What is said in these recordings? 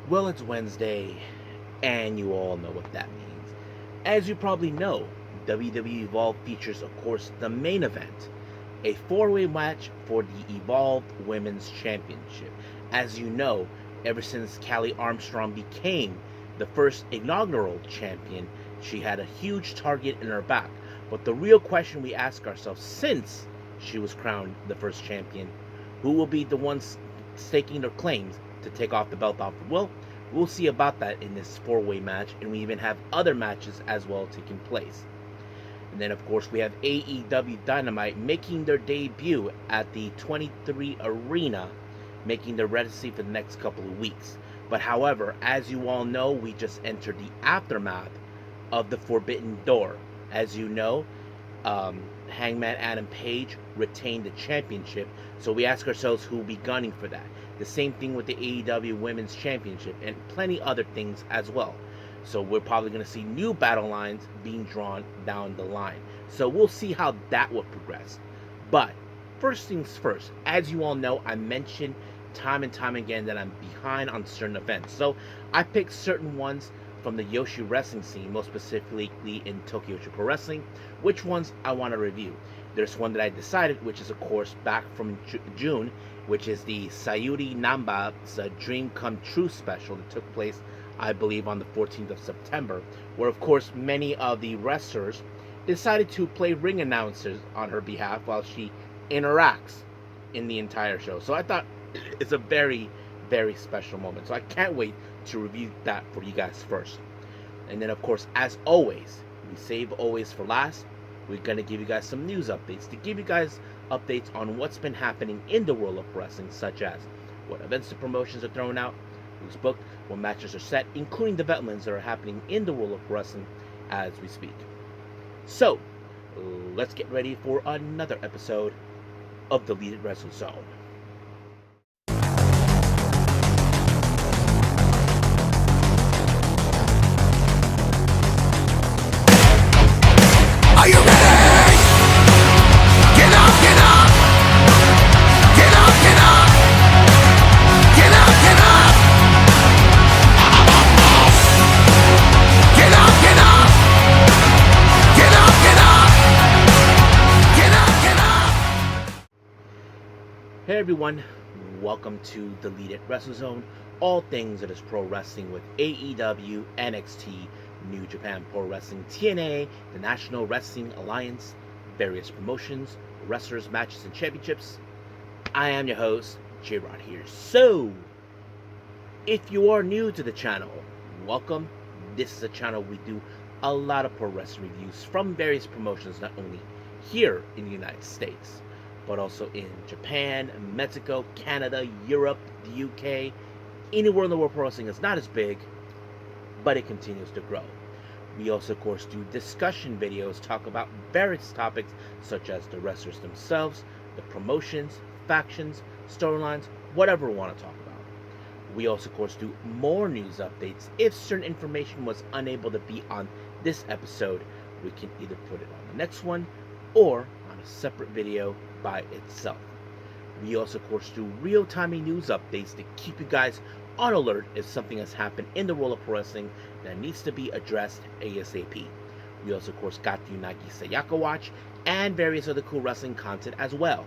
Well, it's Wednesday, and you all know what that means. As you probably know, WWE Evolve features, of course, the main event, a four-way match for the Evolve Women's Championship. As you know, ever since Callie Armstrong became the first inaugural champion, she had a huge target in her back. But the real question we ask ourselves since she was crowned the first champion, who will be the ones staking their claims to take off the belt off? Well, we'll see about that in this four-way match, and we even have other matches as well taking place. And then, of course, we have AEW Dynamite making their debut at the 23 Arena, making their residency for the next couple of weeks. But however, as you all know, we just entered the aftermath of the Forbidden Door. As you know, Hangman Adam Page retained the championship, so we ask ourselves who will be gunning for that. The same thing with the AEW Women's Championship and plenty other things as well. So we're probably going to see new battle lines being drawn down the line. So we'll see how that will progress. But first things first, as you all know, I mentioned time and time again that I'm behind on certain events. So I picked certain ones from the Joshi wrestling scene, most specifically in Tokyo Joshi Pro Wrestling, which ones I want to review. There's one that I decided, which is of course back from June, which is the Sayuri Namba's Dream Come True special that took place, I believe, on the 14th of September, where of course many of the wrestlers decided to play ring announcers on her behalf while she interacts in the entire show. So I thought it's a very, very special moment. So I can't wait to review that for you guys first. And then, of course, as always, we save always for last. We're going to give you guys some news updates to give you guys updates on what's been happening in the world of wrestling, such as what events and promotions are thrown out, who's booked, what matches are set, including developments that are happening in the world of wrestling as we speak. So, let's get ready for another episode of the Deleted Wrestle Zone. Are you ready? Get up, get up! Get up, get up! Get up, get up! Get up, get up! Get up, get up! Get up, get up! Hey everyone, welcome to the Deleted Wrestle Zone. All things that is pro wrestling with AEW, NXT, New Japan Pro Wrestling, TNA, the National Wrestling Alliance, various promotions, wrestlers, matches, and championships. I am your host, J-Rod here. So, if you are new to the channel, welcome. This is a channel we do a lot of pro wrestling reviews from various promotions, not only here in the United States, but also in Japan, Mexico, Canada, Europe, the UK, anywhere in the world pro wrestling is not as big, but it continues to grow. We also, of course, do discussion videos, talk about various topics such as the wrestlers themselves, the promotions, factions, storylines, whatever we want to talk about. We also, of course, do more news updates. If certain information was unable to be on this episode, we can either put it on the next one or on a separate video by itself. We also, of course, do real-time news updates to keep you guys on alert if something has happened in the world of pro wrestling that needs to be addressed ASAP. We also, of course, got the Unagi Sayaka Watch and various other cool wrestling content as well.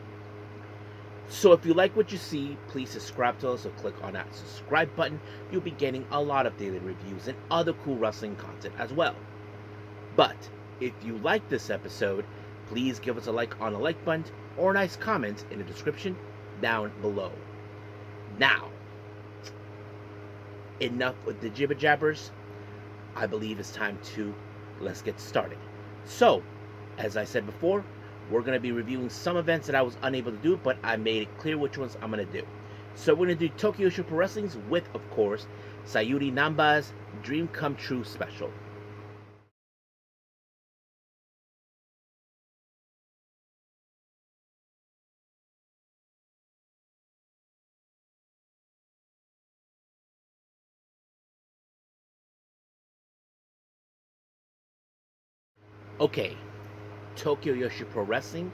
So if you like what you see, please subscribe to us or click on that subscribe button. You'll be getting a lot of daily reviews and other cool wrestling content as well. But if you like this episode, please give us a like on the like button or a nice comment in the description down below. Now, enough with the jibber jabbers. I believe it's time to let's get started. So, as I said before, we're going to be reviewing some events that I was unable to do, but I made it clear which ones I'm going to do. So we're going to do Tokyo Joshi Pro Wrestling with, of course, Sayuri Namba's Dream Come True special. Okay, Tokyo Joshi Pro Wrestling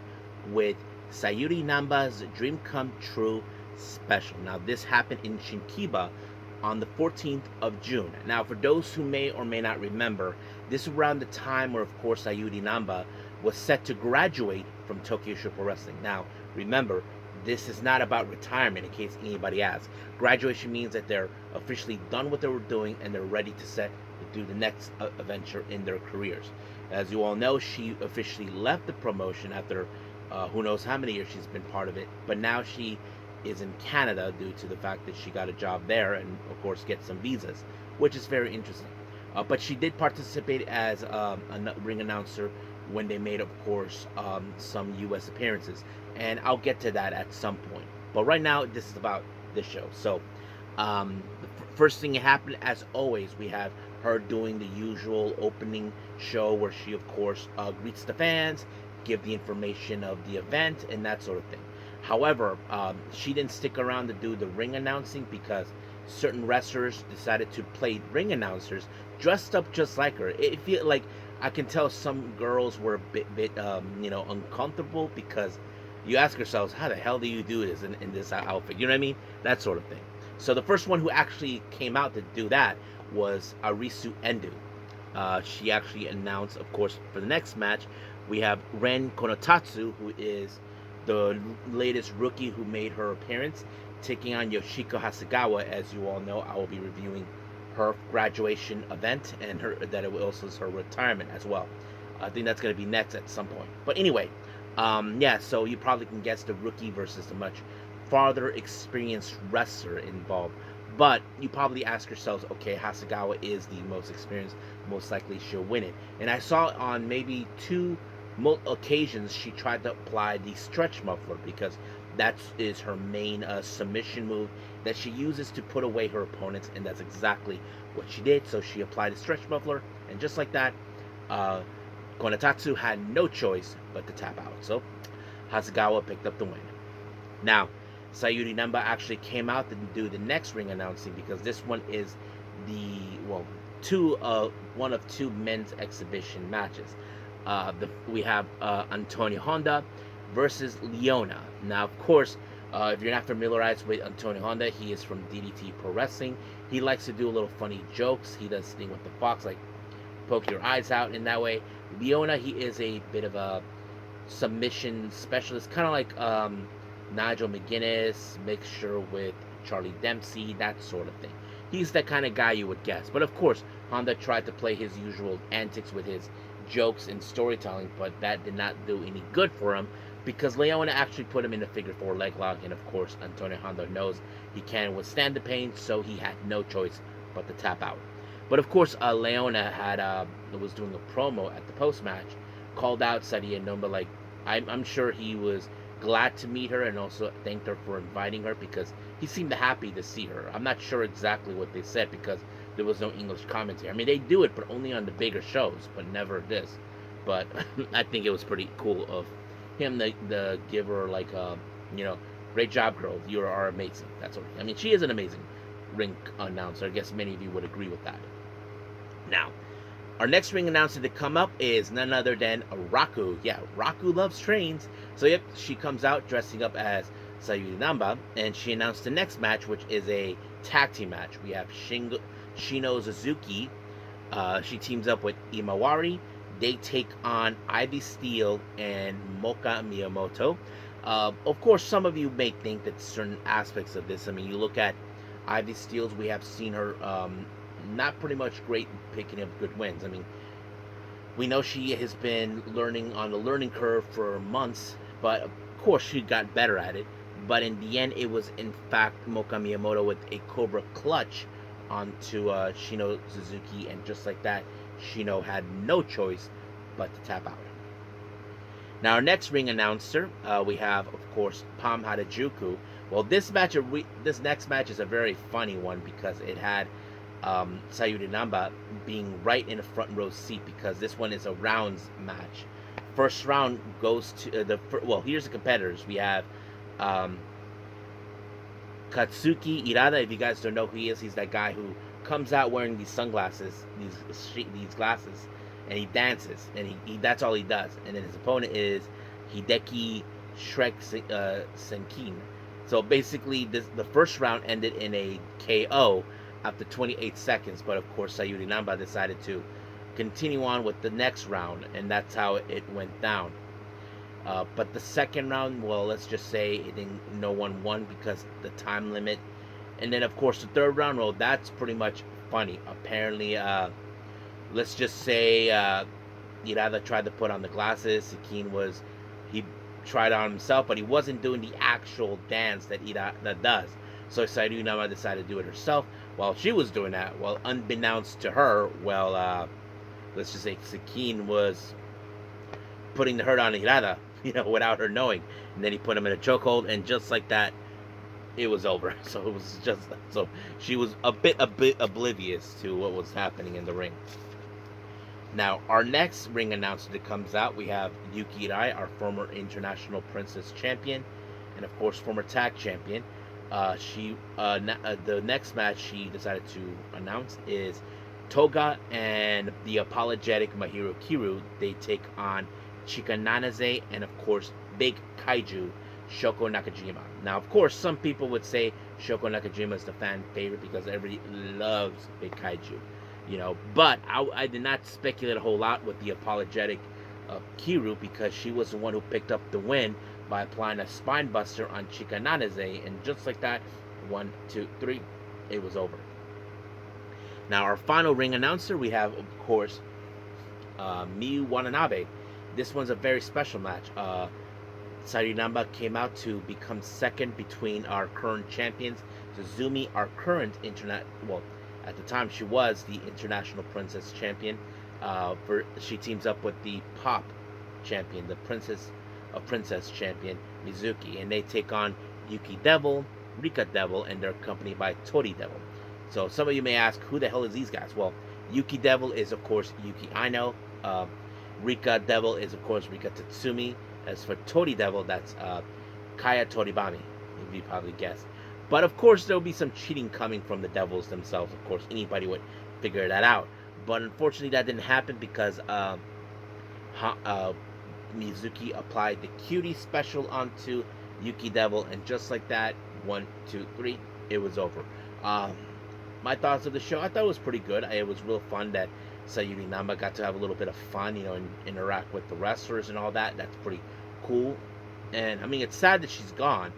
with Sayuri Namba's Dream Come True special. Now, this happened in Shinkiba on the 14th of June. Now, for those who may or may not remember, this is around the time where, of course, Sayuri Namba was set to graduate from Tokyo Joshi Pro Wrestling. Now, remember, this is not about retirement, in case anybody asks. Graduation means that they're officially done what they were doing and they're ready to set to do the next adventure in their careers. As you all know, she officially left the promotion after who knows how many years she's been part of it, but now she is in Canada due to the fact that she got a job there and, of course, get some visas, which is very interesting. But she did participate as a ring announcer when they made, of course, some U.S. appearances, and I'll get to that at some point. But right now, this is about this show. So, the first thing that happened, as always, we have her doing the usual opening show where she, of course, greets the fans, give the information of the event, and that sort of thing. However, she didn't stick around to do the ring announcing because certain wrestlers decided to play ring announcers dressed up just like her. It feel like I can tell some girls were a bit uncomfortable because you ask yourselves, how the hell do you do this in this outfit? You know what I mean? That sort of thing. So the first one who actually came out to do that was Arisu Endo. She actually announced, of course, for the next match, we have Ren Konotatsu, who is the latest rookie who made her appearance, taking on Yoshiko Hasegawa. As you all know, I will be reviewing her graduation event and that it also is her retirement as well. I think that's going to be next at some point. But anyway, so you probably can guess the rookie versus the much farther experienced wrestler involved. But you probably ask yourselves, okay, Hasegawa is the most experienced, most likely she'll win it. And I saw on maybe two occasions she tried to apply the stretch muffler because that is her main submission move that she uses to put away her opponents, and that's exactly what she did. So she applied the stretch muffler, and just like that, Konotatsu had no choice but to tap out. So Hasegawa picked up the win. Now, Sayuri Namba actually came out to do the next ring announcing because this one is one of two men's exhibition matches. We have Antonio Honda versus Leona. Now, of course, if you're not familiarized with Antonio Honda, he is from DDT Pro Wrestling. He likes to do a little funny jokes. He does thing with the fox, like poke your eyes out in that way. Leona, he is a bit of a submission specialist, kind of like Nigel McGuinness, mixture with Charlie Dempsey, that sort of thing. He's that kind of guy you would guess. But of course, Honda tried to play his usual antics with his jokes and storytelling, but that did not do any good for him because Leona actually put him in a figure four leg lock, and of course Antonio Honda knows he can't withstand the pain, so he had no choice but to tap out. But of course, Leona was doing a promo at the post match, called out Sayuri Namba. Like I'm sure he was glad to meet her and also thanked her for inviting her because he seemed happy to see her. I'm not sure exactly what they said because there was no English commentary. I mean, they do it, but only on the bigger shows, but never this. But I think it was pretty cool of him to give her like, great job, girl. You are amazing. That's what I mean. She is an amazing ring announcer. I guess many of you would agree with that. Now, our next ring announcer to come up is none other than Raku. Yeah, Raku loves trains. So yep, she comes out dressing up as Sayuri Namba, and she announced the next match, which is a tag team match. We have Shino Suzuki. She teams up with Imawari. They take on Ivy Steele and Moka Miyamoto. Of course, some of you may think that certain aspects of this, I mean, you look at Ivy Steele's, we have seen her not pretty much great picking up good wins. I mean, we know she has been learning on the learning curve for months, but of course she got better at it. But in the end, it was in fact Moka Miyamoto with a Cobra clutch onto Shino Suzuki, and just like that, Shino had no choice but to tap out. Now, our next ring announcer, we have, of course, Pam Harajuku. Well, this next match is a very funny one because it had Sayuri Namba being right in the front row seat because this one is a rounds match. First round goes to here's the competitors. We have Katsuki Irada. If you guys don't know who he is, he's that guy who comes out wearing these sunglasses, these glasses, and he dances, and he that's all he does. And then his opponent is Hideki Shrek Senkin. So basically, the first round ended in a KO. after 28 seconds, but of course Sayuri Namba decided to continue on with the next round, and that's how it went down. But the second round, well, let's just say no one won because the time limit. And then, of course, the third round, well, that's pretty much funny. Apparently, let's just say Irada tried to put on the glasses. He tried on himself, but he wasn't doing the actual dance that Irada does. So Sayuri Nama decided to do it herself. While she was doing that, well, unbeknownst to her, well, let's just say Sakine was putting the hurt on Hirata, without her knowing. And then he put him in a chokehold, and just like that, it was over. So it was just so she was a bit oblivious to what was happening in the ring. Now, our next ring announcer that comes out, we have Yuki Rai, our former International Princess Champion, and of course former Tag Champion. The next match she decided to announce is Toga and the apologetic Mahiro Kiru. They take on Chika Nanaze and of course Big Kaiju Shoko Nakajima. Now, of course, some people would say Shoko Nakajima is the fan favorite because everybody loves Big Kaiju, But I did not speculate a whole lot with the apologetic Kiru because she was the one who picked up the win by applying a spine buster on Chika Nanaze, and just like that, 1, 2, 3, it was over. Now, our final ring announcer, we have, of course, Miyu Watanabe. This one's a very special match. Sayuri Namba came out to become second between our current champions. Suzumi, our current at the time she was the International Princess Champion. She teams up with the Pop Champion, the Princess Champion, Mizuki, and they take on Yuki Devil, Rika Devil, and they're accompanied by Tori Devil. So some of you may ask, who the hell is these guys? Well, Yuki Devil is, of course, Yuki Aino. Rika Devil is, of course, Rika Tatsumi. As for Tori Devil, that's Kaya Toribami, if you probably guessed. But, of course, there will be some cheating coming from the Devils themselves. Of course, anybody would figure that out. But, unfortunately, that didn't happen because Mizuki applied the cutie special onto Yuki Devil, and just like that, 1, 2, 3, it was over. My thoughts of the show, I thought it was pretty good. It was real fun that Sayuri Namba got to have a little bit of fun, and interact with the wrestlers and all that. That's pretty cool. And, I mean, it's sad that she's gone,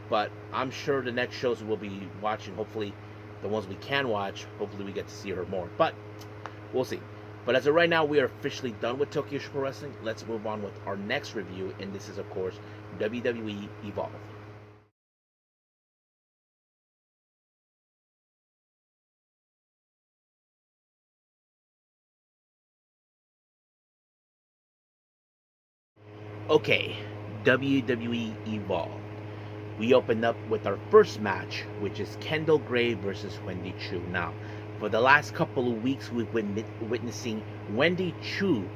but I'm sure the next shows we'll be watching, hopefully, the ones we can watch, hopefully we get to see her more. But, we'll see. But as of right now, we are officially done with Tokyo Joshi Pro Wrestling. Let's move on with our next review, and this is, of course, WWE Evolve. Okay, WWE Evolve. We opened up with our first match, which is Kendal Grey versus Wendy Choo. Now, for the last couple of weeks, we've been witnessing Wendy Choo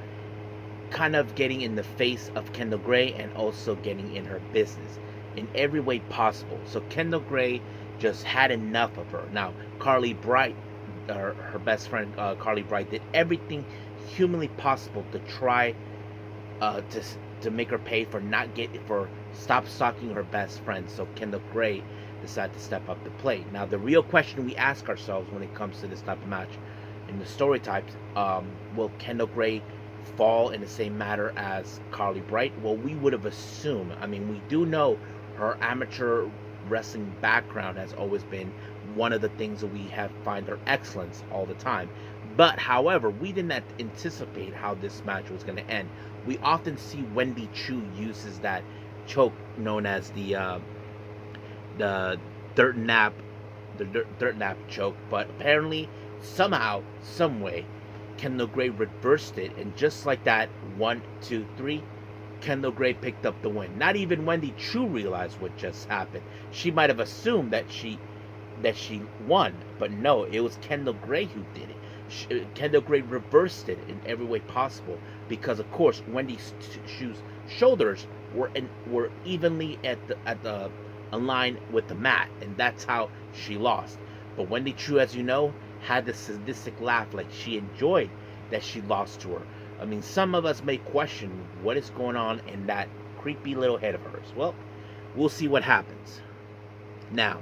kind of getting in the face of Kendal Grey and also getting in her business in every way possible. So Kendal Grey just had enough of her. Now, Carly Bright, her best friend Carly Bright, did everything humanly possible to try to make her pay for stop stalking her best friend. So Kendal Grey decided to step up to plate. Now, the real question we ask ourselves when it comes to this type of match, in the story types, will Kendal Grey fall in the same matter as Carly Bright? Well, we would have assumed. I mean, we do know her amateur wrestling background has always been one of the things that we have find her excellence all the time. But, however, we did not anticipate how this match was going to end. We often see Wendy Choo uses that choke known as the dirt nap choke, but apparently, somehow, some way, Kendal Grey reversed it, and just like that, 1, 2, 3, Kendal Grey picked up the win. Not even Wendy Choo realized what just happened. She might have assumed that she won, but no, it was Kendal Grey who did it. Kendal Grey reversed it in every way possible because, of course, Wendy Choo's shoulders were evenly at the line with the mat, and that's how she lost. But Wendy Choo, as you know, had this sadistic laugh, like she enjoyed that she lost to her. I mean, some of us may question what is going on in that creepy little head of hers. Well, we'll see what happens. Now,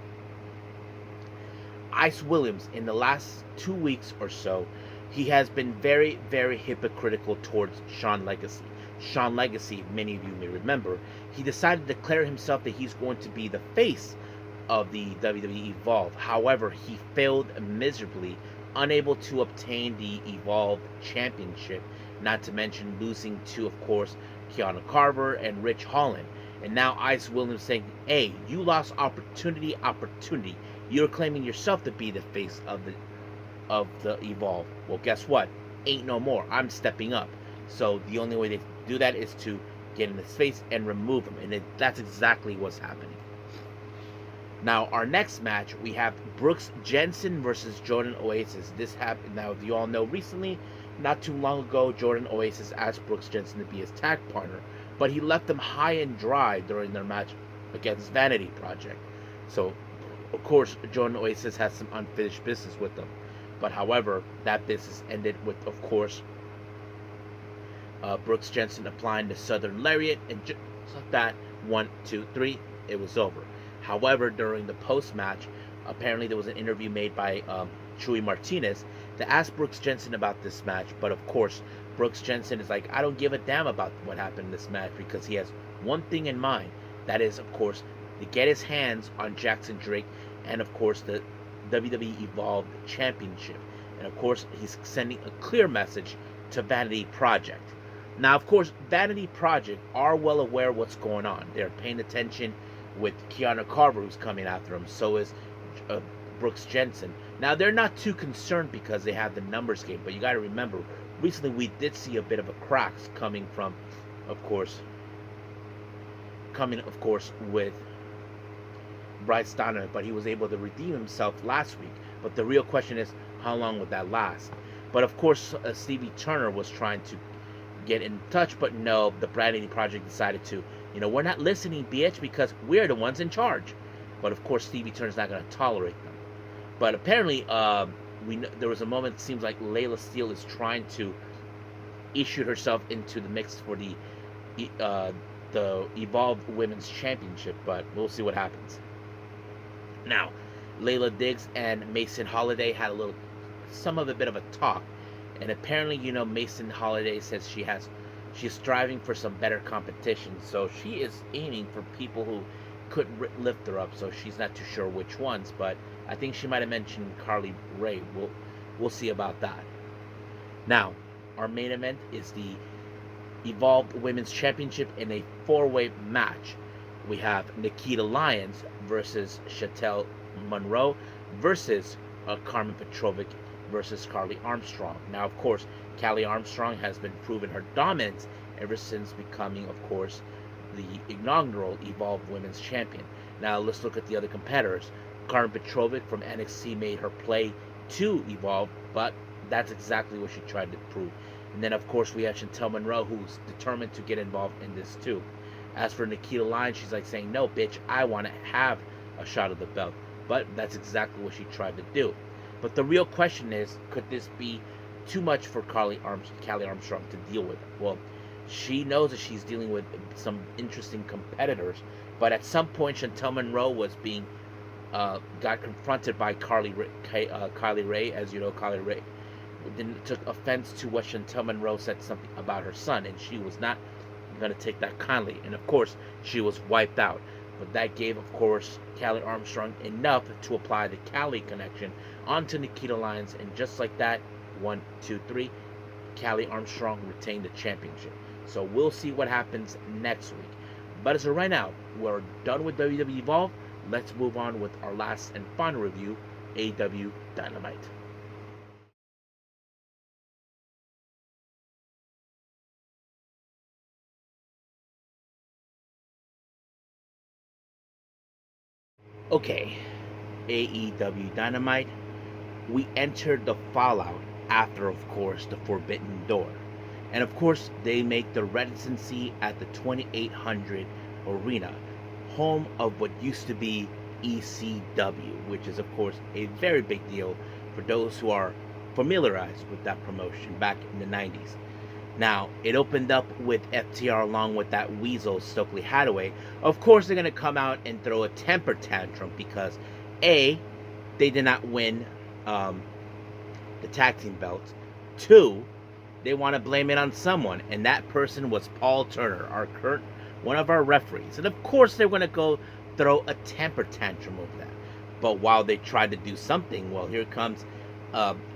Ice Williams, in the last 2 weeks or so, he has been very, very hypocritical towards Sean Legacy. Sean Legacy, many of you may remember, he decided to declare himself that he's going to be the face of the WWE Evolve. However, he failed miserably, unable to obtain the Evolve Championship, not to mention losing to, of course, Keanu Carver and Rich Holland. And now Ice Williams saying, hey, you lost opportunity. You're claiming yourself to be the face of the Evolve. Well, guess what? Ain't no more. I'm stepping up. So the only way to do that is to get in his face and remove him. And that's exactly what's happening. Now, our next match, we have Brooks Jensen versus Jordan Oasis. This happened, now, you all know, recently, not too long ago, Jordan Oasis asked Brooks Jensen to be his tag partner, but he left them high and dry during their match against Vanity Project. So, of course, Jordan Oasis has some unfinished business with them. But, however, that business ended with, of course, Brooks Jensen applying the Southern Lariat, and just like that, 1, 2, 3, it was over. However, during the post-match, apparently there was an interview made by Chuy Martinez to ask Brooks Jensen about this match. But of course, Brooks Jensen is like, I don't give a damn about what happened in this match, because he has one thing in mind. That is, of course, to get his hands on Jackson Drake and, of course, the WWE Evolve Championship. And, of course, he's sending a clear message to Vanity Project. Now, of course, Vanity Project are well aware what's going on. They're paying attention with Keanu Carver, who's coming after him. So is Brooks Jensen. Now, they're not too concerned because they have the numbers game, but you got to remember, recently we did see a bit of a cracks coming, of course, with Bryce Donovan, but he was able to redeem himself last week. But the real question is, how long would that last? But of course, Stevie Turner was trying to get in touch, but no, the Vanity Project decided to, we're not listening, bitch, because we're the ones in charge. But of course, Stevie Turner's not going to tolerate them. But apparently, there was a moment, it seems like Layla Steele is trying to issue herself into the mix for the Evolved Women's Championship, but we'll see what happens. Now, Layla Diggs and Mason Holiday had some of a bit of a talk, and apparently, Mason Holiday says she's striving for some better competition, so she is aiming for people who could lift her up. So she's not too sure which ones, but I think she might have mentioned Carly Ray. We'll see about that. Now, our main event is the Evolved Women's Championship in a 4-way match. We have Nikita Lyons versus Chantel Monroe versus Carmen Petrovic versus Carly Armstrong. Now, of course, Callie Armstrong has been proven her dominance ever since becoming, of course, the inaugural Evolved Women's Champion. Now, let's look at the other competitors. Carmen Petrovic from NXT made her play to Evolve, but that's exactly what she tried to prove. And then, of course, we have Chantel Monroe, who's determined to get involved in this too. As for Nikita Lyons, she's like saying, no, bitch, I want to have a shot of the belt. But that's exactly what she tried to do. But the real question is, could this be too much for Callie Armstrong to deal with? Well, she knows that she's dealing with some interesting competitors, but at some point, Chantel Monroe was got confronted by Kylie Ray. As you know, Kylie Ray took offense to what Chantel Monroe said something about her son, and she was not going to take that kindly. And of course, she was wiped out. But that gave, of course, Callie Armstrong enough to apply the Callie connection onto Nikita Lyons, and just like that, 1, 2, 3, Callie Armstrong retained the championship. So we'll see what happens next week. But as of right now, we're done with WWE Evolve. Let's move on with our last and final review, AEW Dynamite. Okay, AEW Dynamite. We entered the fallout after, of course, the Forbidden Door. And of course, they make the residency at the 2800 Arena, home of what used to be ECW, which is, of course, a very big deal for those who are familiarized with that promotion back in the 90s. Now, it opened up with FTR along with that weasel, Stokely Hathaway. Of course, they're going to come out and throw a temper tantrum because, A, they did not win the tag team belts. 2, they want to blame it on someone, and that person was Paul Turner, one of our referees. And of course, they're going to go throw a temper tantrum over that. But while they tried to do something, well, here comes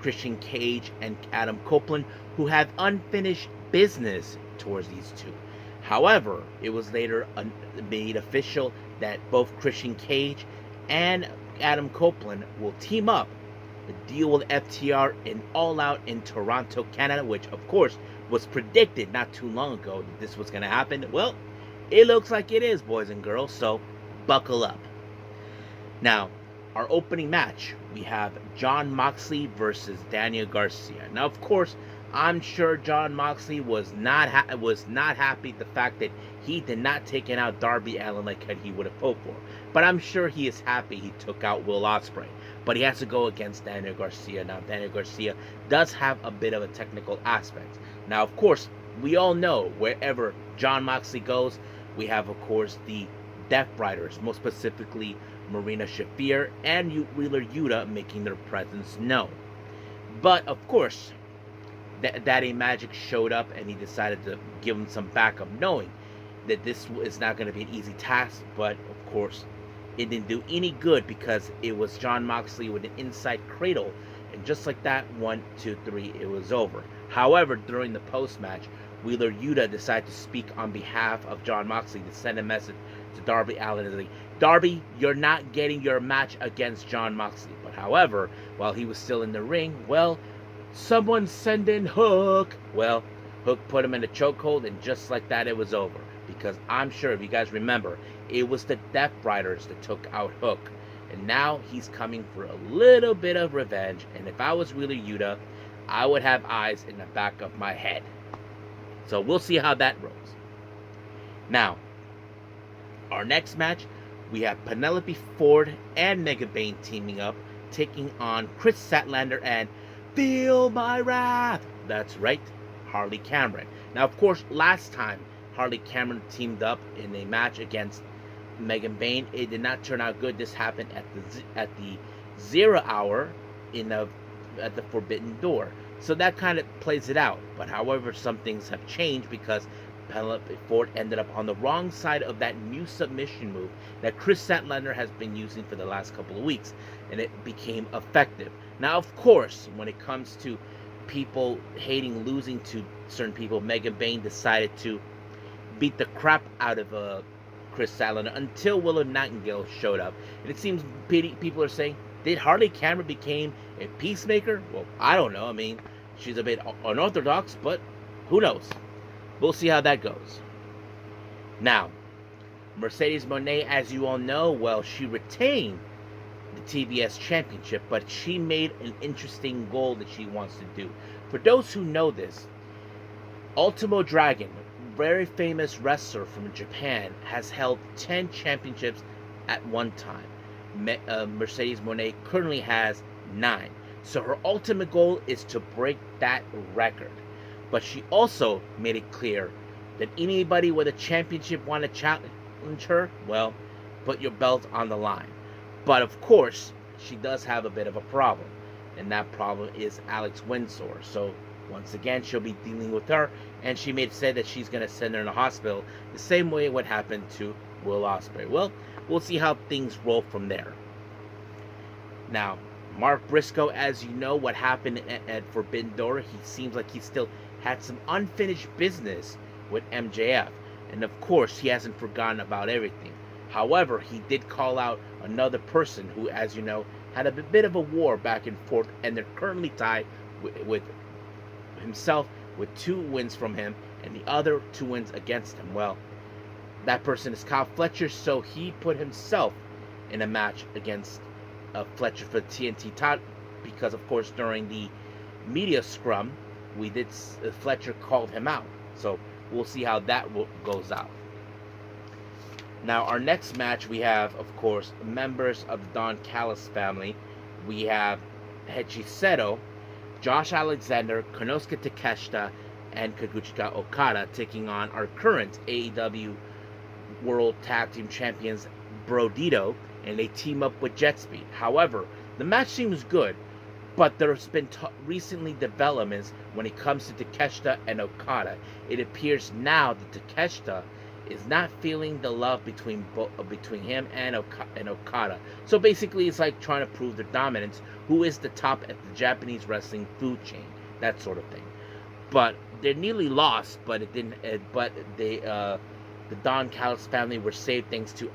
Christian Cage and Adam Copeland, who have unfinished business towards these two. However, it was later made official that both Christian Cage and Adam Copeland will team up to deal with FTR in All Out in Toronto, Canada, which of course was predicted not too long ago that this was going to happen. Well, it looks like it is, boys and girls, so buckle up. Now, our opening match, we have Jon Moxley versus Daniel Garcia. Now, of course, I'm sure Jon Moxley was not happy the fact that he did not take out Darby Allin like he would have hoped for. But I'm sure he is happy he took out Will Ospreay. But he has to go against Daniel Garcia. Now, Daniel Garcia does have a bit of a technical aspect. Now, of course, we all know wherever Jon Moxley goes, we have, of course, the Death Riders, most specifically Marina Shafir and Wheeler Yuta making their presence known. But, of course, Daddy Magic showed up and he decided to give him some backup, knowing that this is not going to be an easy task. But, of course, it didn't do any good because it was Jon Moxley with an inside cradle. And just like that, 1, 2, 3, it was over. However, during the post-match, Wheeler Yuta decided to speak on behalf of Jon Moxley to send a message to Darby Allin. Like, Darby, you're not getting your match against Jon Moxley. But however, while he was still in the ring, well, someone send in Hook. Well, Hook put him in a chokehold, and just like that, it was over. Because I'm sure, if you guys remember, it was the Death Riders that took out Hook. And now he's coming for a little bit of revenge. And if I was Wheeler Yuta, I would have eyes in the back of my head. So we'll see how that rolls. Now, our next match, we have Penelope Ford and Megan Bayne teaming up, taking on Chris Statlander and Feel My Wrath. That's right, Harley Cameron. Now, of course, last time Harley Cameron teamed up in a match against Megan Bayne, it did not turn out good. This happened at the 0 hour at the Forbidden Door. So that kind of plays it out. But however, some things have changed because Penelope Ford ended up on the wrong side of that new submission move that Chris Statlander has been using for the last couple of weeks, and it became effective. Now, of course, when it comes to people hating losing to certain people, Megan Bayne decided to beat the crap out of Chris Statlander until Willow Nightingale showed up. And it seems people are saying, did Harley Cameron became a peacemaker? Well, I don't know. I mean, she's a bit unorthodox, but who knows? We'll see how that goes. Now, Mercedes Moné, as you all know, well, she retained the TBS Championship, but she made an interesting goal that she wants to do. For those who know this, Ultimo Dragon, very famous wrestler from Japan, has held 10 championships at one time. Mercedes Moné currently has 9. So her ultimate goal is to break that record. But she also made it clear that anybody with a championship want to challenge her, well, put your belt on the line. But of course, she does have a bit of a problem. And that problem is Alex Windsor. So once again, she'll be dealing with her. And she said that she's going to send her in the hospital the same way what happened to Will Ospreay. Well, we'll see how things roll from there. Now, Mark Briscoe, as you know, what happened at Forbidden Door, he seems like he still had some unfinished business with MJF. And of course, he hasn't forgotten about everything. However, he did call out another person who, as you know, had a bit of a war back and forth, and they're currently tied with himself with 2 wins from him and the other 2 wins against him. Well, that person is Kyle Fletcher, so he put himself in a match against Fletcher for TNT title, because of course during the media scrum Fletcher called him out. So we'll see how that goes out. Now, our next match, we have, of course, members of the Don Callis family. We have Heiichi Seto, Josh Alexander, Konosuke Takeshita, and Kaguchika Okada taking on our current AEW World Tag Team Champions, Brodito, and they team up with Jet Speed. However, The match seems good, but there's been recently developments when it comes to Takeshita and Okada. It appears now that Takeshita is not feeling the love between him and Okada. So basically, it's like trying to prove their dominance. Who is the top at the Japanese wrestling food chain? That sort of thing. But they nearly lost, but it didn't. The Don Callis family were saved thanks to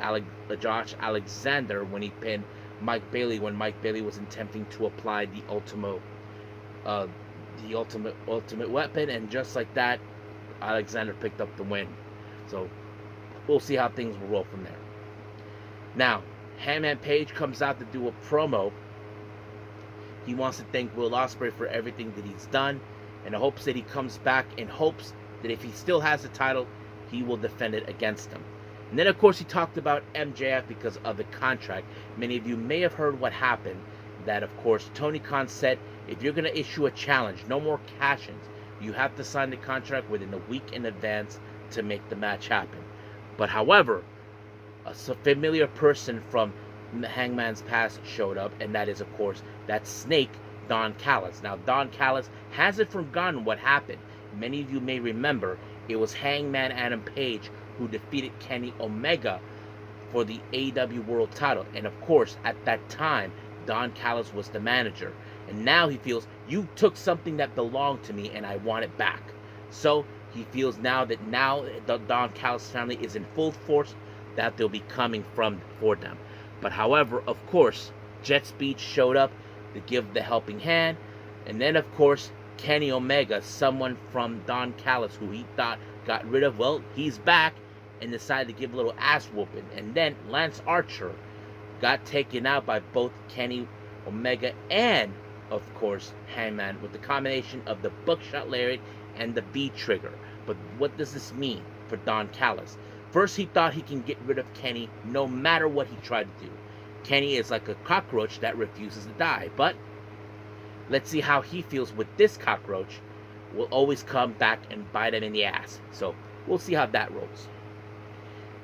Josh Alexander when he pinned Mike Bailey when Mike Bailey was attempting to apply the ultimate weapon, and just like that, Alexander picked up the win. So we'll see how things will roll from there. Now, Hangman Page comes out to do a promo. He wants to thank Will Ospreay for everything that he's done, and hopes that he comes back, and hopes that if he still has the title, he will defend it against him. And then, of course, he talked about MJF because of the contract. Many of you may have heard what happened. That, of course, Tony Khan said, if you're going to issue a challenge, no more cash-ins. You have to sign the contract within a week in advance to make the match happen. But, however, a familiar person from Hangman's past showed up, and that is, of course, that snake, Don Callis. Now, Don Callis hasn't forgotten what happened. Many of you may remember it was Hangman Adam Page who defeated Kenny Omega for the AEW World title. And of course, at that time, Don Callis was the manager. And now he feels, you took something that belonged to me and I want it back. So he feels now that the Don Callis family is in full force, that they'll be coming for them. But however, of course, Jet Speed showed up to give the helping hand. And then, of course, Kenny Omega, someone from Don Callis who he thought got rid of, well, he's back, and decided to give a little ass whooping. And then Lance Archer got taken out by both Kenny Omega and, of course, Hangman, with the combination of the buckshot lariat and the V-trigger. But what does this mean for Don Callis? First, he thought he can get rid of Kenny no matter what he tried to do. Kenny is like a cockroach that refuses to die. But let's see how he feels with this cockroach. Will always come back and bite him in the ass. So we'll see how that rolls.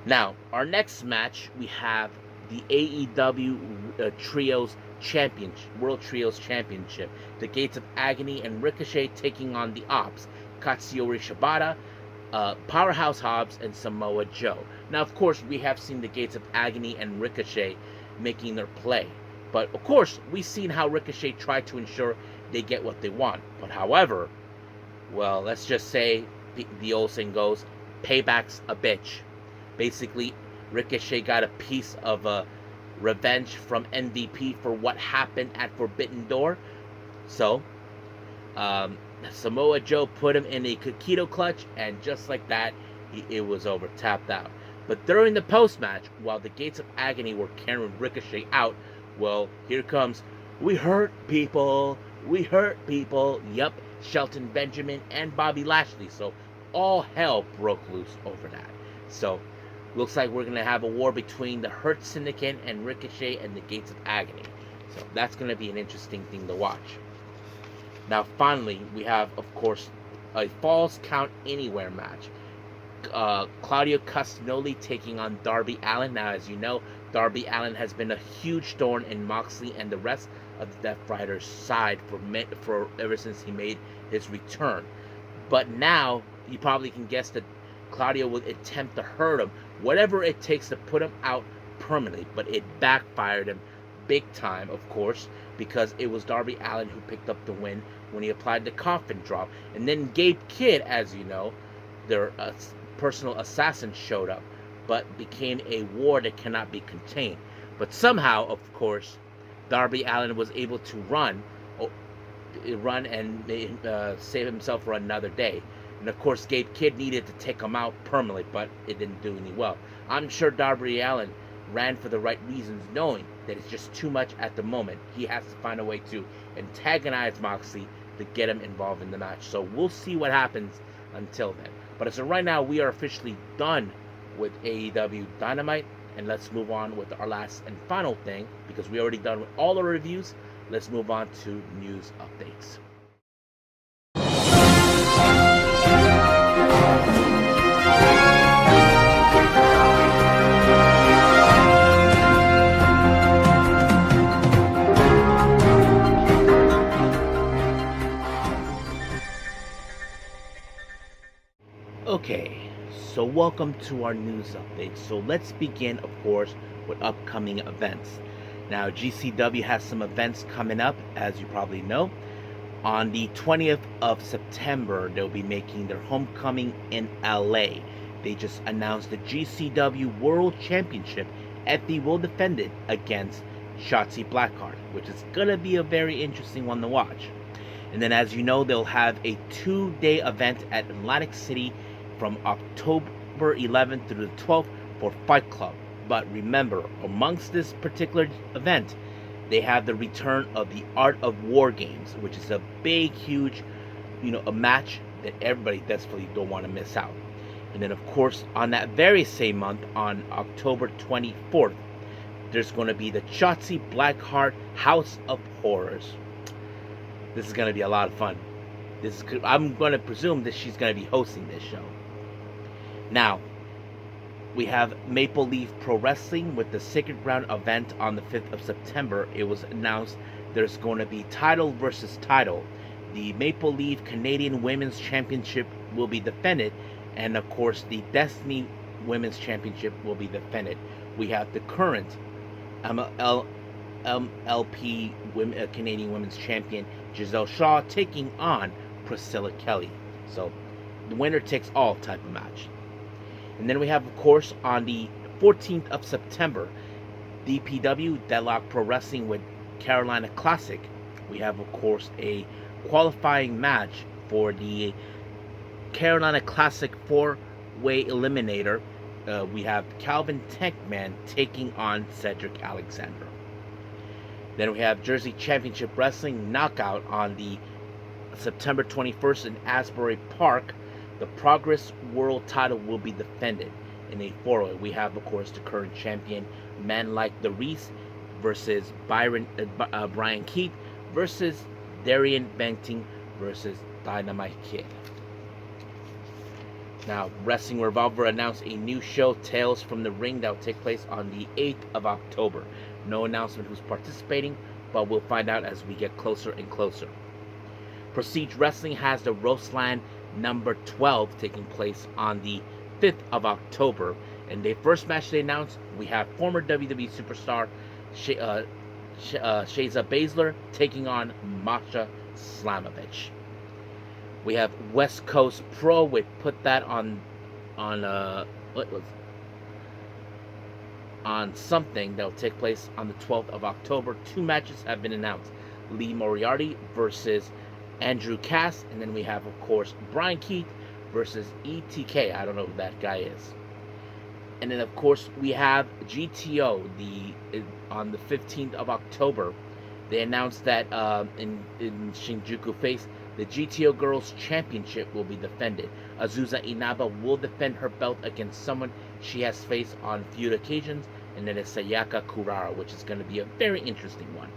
Now, our next match, we have the AEW Trios Championship, World Trios Championship. The Gates of Agony and Ricochet taking on the Ops, Katsuyori Shibata, Powerhouse Hobbs, and Samoa Joe. Now, of course, we have seen the Gates of Agony and Ricochet making their play. But, of course, we've seen how Ricochet tried to ensure they get what they want. But, however, well, let's just say the old saying goes, payback's a bitch. Basically, Ricochet got a piece of revenge from MVP for what happened at Forbidden Door. So, Samoa Joe put him in a Kakito clutch, and just like that, it was over, tapped out. But during the post-match, while the Gates of Agony were carrying Ricochet out, well, here comes, we hurt people, Yep, Shelton Benjamin and Bobby Lashley. So all hell broke loose over that. So looks like we're going to have a war between the Hurt Syndicate and Ricochet and the Gates of Agony. So that's going to be an interesting thing to watch. Now finally, we have, of course, a Falls Count Anywhere match. Claudio Castagnoli taking on Darby Allin. Now, as you know, Darby Allin has been a huge thorn in Moxley and the rest of the Death Riders' side for ever since he made his return. But now, you probably can guess that Claudio will attempt to hurt him, whatever it takes to put him out permanently. But it backfired him big time, of course, because it was Darby Allin who picked up the win when he applied the coffin drop. And then Gabe Kidd, as you know, their personal assassin, showed up, but became a war that cannot be contained. But somehow, of course, Darby Allin was able to run and save himself for another day. And of course, Gabe Kidd needed to take him out permanently, but it didn't do any well. I'm sure Darby Allin ran for the right reasons, knowing that it's just too much at the moment. He has to find a way to antagonize Moxley to get him involved in the match. So we'll see what happens until then. But as of right now, we are officially done with AEW Dynamite. And let's move on with our last and final thing, because we already done with all our reviews. Let's move on to news updates. welcome to our news update. So let's begin, of course, with upcoming events. Now, GCW has some events coming up, as you probably know. On the 20th of September, they'll be making their homecoming in LA. They just announced the GCW World Championship. Effie will defend it against Shotzi Blackheart, which is going to be a very interesting one to watch. And then, as you know, they'll have a 2-day event at Atlantic City from October 11th through the 12th for Fight Club. But remember, amongst this particular event, they have the return of the Art of War Games, which is a big, huge, a match that everybody desperately don't want to miss out. And then, of course, on that very same month, on October 24th, there's going to be the Shotzi Blackheart House of Horrors. This is going to be a lot of fun. I'm going to presume that she's going to be hosting this show. Now, we have Maple Leaf Pro Wrestling with the Sacred Ground event on the 5th of September. It was announced there's going to be title versus title. The Maple Leaf Canadian Women's Championship will be defended, and of course the Destiny Women's Championship will be defended. We have the current MLP Canadian Women's Champion Giselle Shaw taking on Priscilla Kelly. So the winner takes all type of match. And then we have, of course, on the 14th of September, DPW, Deadlock Pro Wrestling with Carolina Classic. We have, of course, a qualifying match for the Carolina Classic 4-way eliminator. We have Calvin Tankman taking on Cedric Alexander. Then we have Jersey Championship Wrestling Knockout on the September 21st in Asbury Park. The Progress World title will be defended in a 4-way. We have, of course, the current champion, Man Like the Reese, versus Brian Keith, versus Darian Benting, versus Dynamite Kid. Now, Wrestling Revolver announced a new show, Tales from the Ring, that will take place on the 8th of October. No announcement who's participating, but we'll find out as we get closer and closer. Prestige Wrestling has the Roseland number 12 taking place on the 5th of October. And the first match they announced, we have former WWE superstar Shayza Baszler taking on Masha Slamovich. We have West Coast Pro. We put that on something that will take place on the 12th of October. 2 matches have been announced. Lee Moriarty versus Andrew Cass, and then we have, of course, Brian Keith versus ETK. I don't know who that guy is. And then, of course, we have GTO. On the 15th of October, they announced that in Shinjuku Face, the GTO Girls Championship will be defended. Azusa Inaba will defend her belt against someone she has faced on feud occasions, and then it's Sayaka Kurara, which is going to be a very interesting one.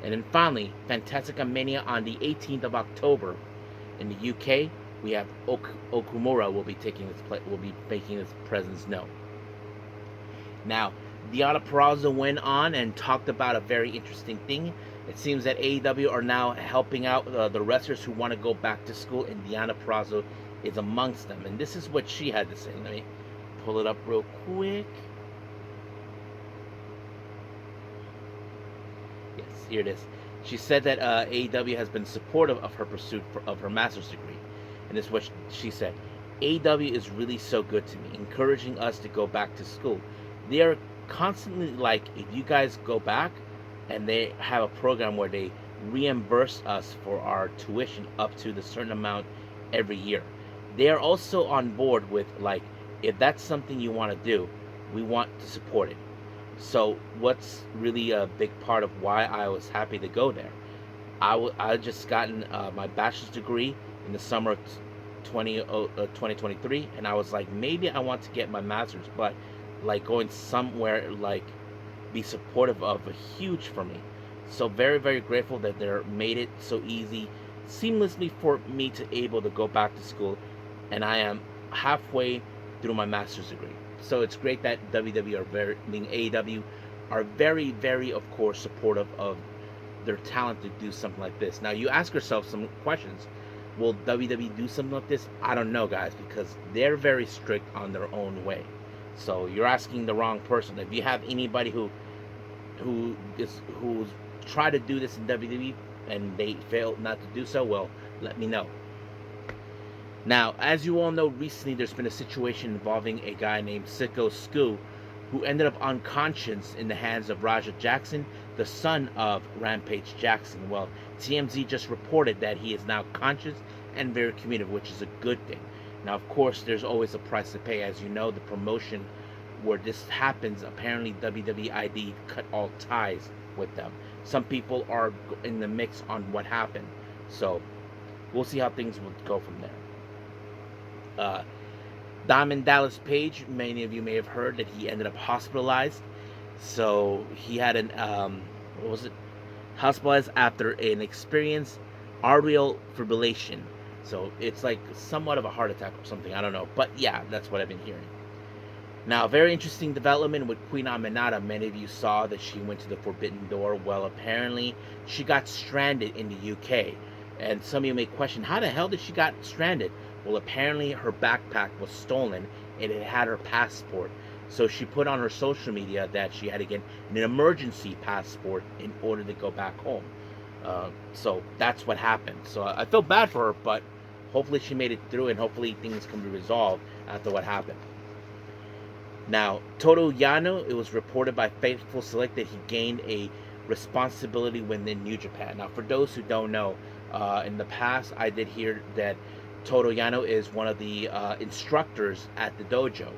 And then finally, Fantastica Mania on the 18th of October. In the UK, we have Okumura will be making his presence known. Now, Deonna Purrazzo went on and talked about a very interesting thing. It seems that AEW are now helping out the wrestlers who want to go back to school, and Deonna Purrazzo is amongst them. And this is what she had to say. Let me pull it up real quick. Yes, here it is. She said that AEW has been supportive of her pursuit of her master's degree. And this is what she said. AEW is really so good to me, encouraging us to go back to school. They are constantly like, if you guys go back, and they have a program where they reimburse us for our tuition up to the certain amount every year. They are also on board with, like, if that's something you want to do, we want to support it. So what's really a big part of why I was happy to go there, I just gotten my bachelor's degree in the summer of 2023, and I was like, maybe I want to get my master's, but like going somewhere like be supportive of a huge for me. So very, very grateful that they made it so easy, seamlessly for me to able to go back to school, and I am halfway through my master's degree. So it's great that AEW are very, very, of course, supportive of their talent to do something like this. Now, you ask yourself some questions. Will WWE do something like this? I don't know, guys, because they're very strict on their own way. So you're asking the wrong person. If you have anybody who's tried to do this in WWE and they failed not to do so, well, let me know. Now, as you all know, recently there's been a situation involving a guy named Syko Stu, who ended up unconscious in the hands of Raja Jackson, the son of Rampage Jackson. Well, TMZ just reported that he is now conscious and very communicative, which is a good thing. Now, of course, there's always a price to pay. As you know, the promotion where this happens, apparently WWE ID cut all ties with them. Some people are in the mix on what happened. So, we'll see how things will go from there. Diamond Dallas Page, many of you may have heard that he ended up hospitalized. So he had hospitalized after an experienced atrial fibrillation. So it's like somewhat of a heart attack or something. I don't know, but yeah, that's what I've been hearing. Now, very interesting development with Queen Aminata. Many of you saw that she went to the Forbidden Door. Well, apparently she got stranded in the UK. And some of you may question, how the hell did she got stranded? Well, apparently her backpack was stolen and it had her passport. So she put on her social media that she had to get an emergency passport in order to go back home. So that's what happened. So I feel bad for her, but hopefully she made it through and hopefully things can be resolved after what happened. Now, Toru Yano, it was reported by Faithful Select that he gained a responsibility within New Japan. Now, for those who don't know, in the past I did hear that Toru Yano is one of the instructors at the dojo.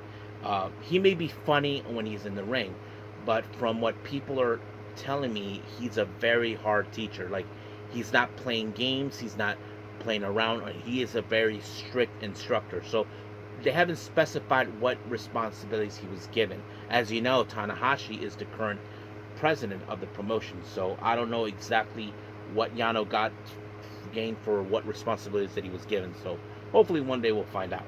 He may be funny when he's in the ring, but from what people are telling me, he's a very hard teacher. Like, he's not playing games, he's not playing around, he is a very strict instructor. So they haven't specified what responsibilities he was given. As you know, Tanahashi is the current president of the promotion, so I don't know exactly what Yano got gained for what responsibilities that he was given. So hopefully one day we'll find out.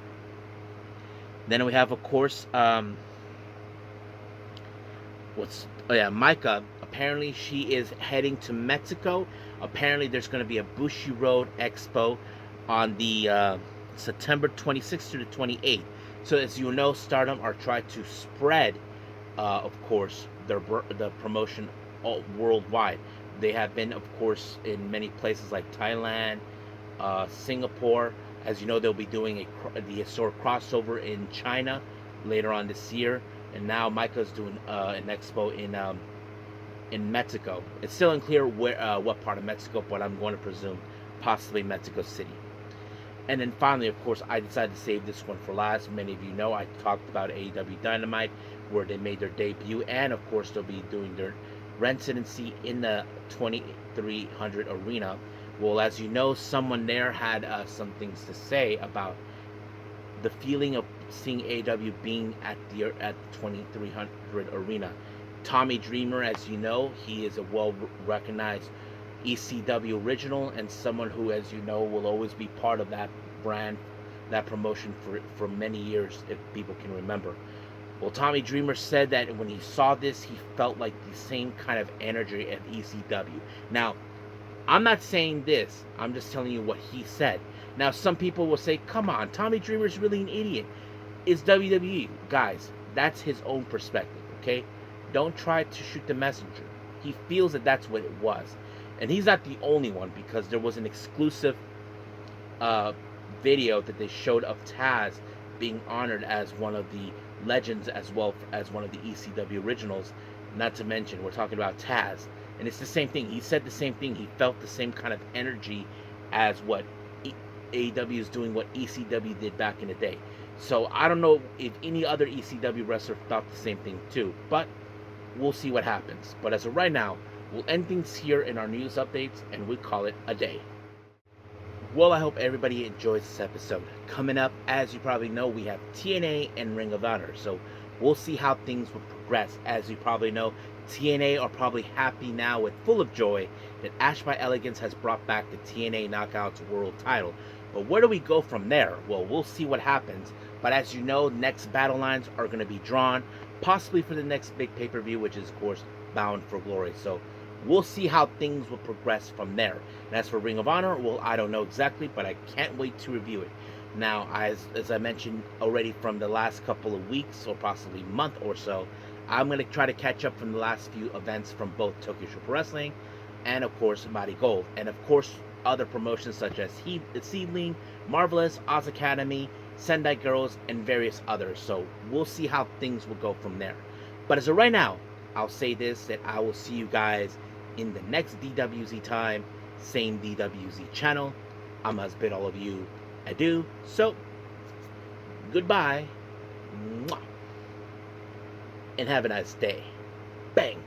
Then we have, of course, Maika. Apparently she is heading to Mexico. Apparently there's going to be a Bushiroad Expo on the September 26th to the 28th. So as you know, Stardom are trying to spread, of course, the promotion worldwide. They have been, of course, in many places like Thailand, Singapore. As you know, they'll be doing the historic crossover in China later on this year. And now Maika's doing an expo in Mexico. It's still unclear what part of Mexico, but I'm going to presume possibly Mexico City. And then finally, of course, I decided to save this one for last. Many of you know I talked about AEW Dynamite, where they made their debut, and of course they'll be doing their residency in the 2300 arena. Well, as you know, someone there had some things to say about the feeling of seeing AEW being at the 2300 arena. Tommy Dreamer, as you know, he is a well-recognized ECW original and someone who, as you know, will always be part of that brand, that promotion for many years, if people can remember. Well, Tommy Dreamer said that when he saw this, he felt like the same kind of energy at ECW. Now, I'm not saying this, I'm just telling you what he said. Now, some people will say, come on, Tommy Dreamer's really an idiot. It's WWE. Guys, that's his own perspective, okay? Don't try to shoot the messenger. He feels that that's what it was. And he's not the only one, because there was an exclusive video that they showed of Taz being honored as one of the legends as well as one of the ECW originals. Not to mention, we're talking about Taz. And it's the same thing. He said the same thing. He felt the same kind of energy as what AEW is doing, what ECW did back in the day. So I don't know if any other ECW wrestler felt the same thing too. But we'll see what happens. But as of right now, we'll end things here in our news updates, and we call it a day. Well, I hope everybody enjoys this episode. Coming up, as you probably know, we have TNA and Ring of Honor. So we'll see how things will progress. As you probably know, TNA are probably happy now with full of joy that Ash by Elegance has brought back the TNA Knockouts World title. But where do we go from there? Well, we'll see what happens. But as you know, next battle lines are going to be drawn, possibly for the next big pay-per-view, which is, of course, Bound for Glory. So we'll see how things will progress from there. And as for Ring of Honor, well, I don't know exactly, but I can't wait to review it. Now, as I mentioned already from the last couple of weeks, or possibly month or so, I'm going to try to catch up from the last few events from both Tokyo Joshi Pro Wrestling and, of course, Mighty Gold. And, of course, other promotions such as Seedling, Marvelous, Oz Academy, Sendai Girls, and various others. So we'll see how things will go from there. But as of right now, I'll say this, that I will see you guys in the next DWZ time, same DWZ channel. I'm going to bid all of you adieu. So, goodbye. Mwah. And have a nice day. Bang.